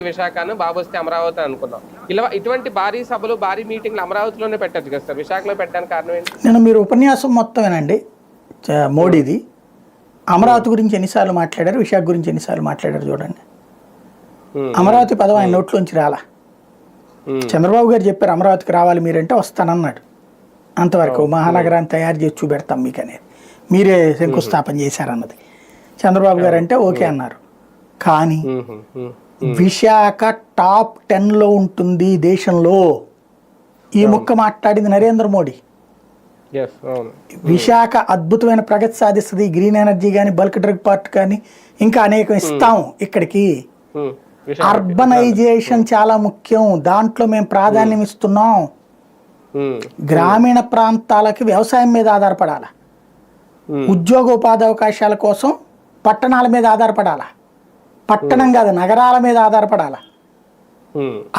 విశాఖను బాబు వస్తే అమరావతి అనుకున్నాం. ఇలా ఇటువంటి భారీ సభలు భారీ మీటింగ్లు అమరావతిలోనే పెట్టచ్చు కదా సార్, విశాఖలో పెట్టడానికి కారణం ఏంటి? నేను మీరు ఉపన్యాసం మొత్తమేనండి మోడీది. అమరావతి గురించి ఎన్నిసార్లు మాట్లాడారు, విశాఖ గురించి ఎన్నిసార్లు మాట్లాడారు చూడండి. అమరావతి పదం ఆయన నోట్లోంచి రాలా. చంద్రబాబు గారు చెప్పారు అమరావతికి రావాలి మీరంటే వస్తానన్నాడు. అంతవరకు మహానగరాన్ని తయారు చేసి చూపెడతాం మీకు అనేది, మీరే శంకుస్థాపన చేశారన్నది. చంద్రబాబు గారు అంటే ఓకే అన్నారు. కానీ విశాఖ టాప్ 10లో ఉంటుంది దేశంలో. ఈ ముక్క మాట్లాడింది నరేంద్ర మోడీ. విశాఖ అద్భుతమైన ప్రగతి సాధిస్తుంది, గ్రీన్ ఎనర్జీ కానీ బల్క్ డ్రగ్ పార్ట్ కానీ ఇంకా అనేకం ఇస్తాం ఇక్కడికి. అర్బనైజేషన్ చాలా ముఖ్యం, దాంట్లో మేము ప్రాధాన్యం ఇస్తున్నాం. గ్రామీణ ప్రాంతాలకి వ్యవసాయం మీద ఆధారపడాల, ఉద్యోగ ఉపాధి అవకాశాల కోసం పట్టణాల మీద ఆధారపడాల, పట్టణం కాదు నగరాల మీద ఆధారపడాల.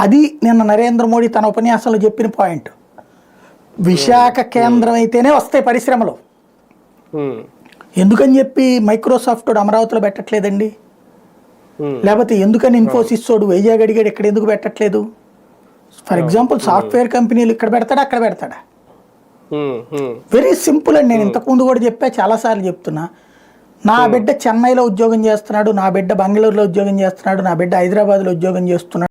అది నిన్న నరేంద్ర మోడీ తన ఉపన్యాసంలో చెప్పిన పాయింట్. విశాఖ కేంద్రం అయితేనే వస్తాయి పరిశ్రమలు. ఎందుకని చెప్పి మైక్రోసాఫ్ట్ అమరావతిలో పెట్టట్లేదండి, లేకపోతే ఎందుకని ఇన్ఫోసిస్ వాడు వైజాగ్ అడిగాడు ఇక్కడ ఎందుకు పెట్టట్లేదు? ఫర్ ఎగ్జాంపుల్ సాఫ్ట్వేర్ కంపెనీలు ఇక్కడ పెడతాడా అక్కడ పెడతాడా? వెరీ సింపుల్ అండి. నేను ఇంతకుముందు కూడా చెప్పా, చాలాసార్లు చెప్తున్నా. నా బిడ్డ చెన్నైలో ఉద్యోగం చేస్తున్నాడు, నా బిడ్డ బెంగళూరులో ఉద్యోగం చేస్తున్నాడు, నా బిడ్డ హైదరాబాద్లో ఉద్యోగం చేస్తున్నాడు.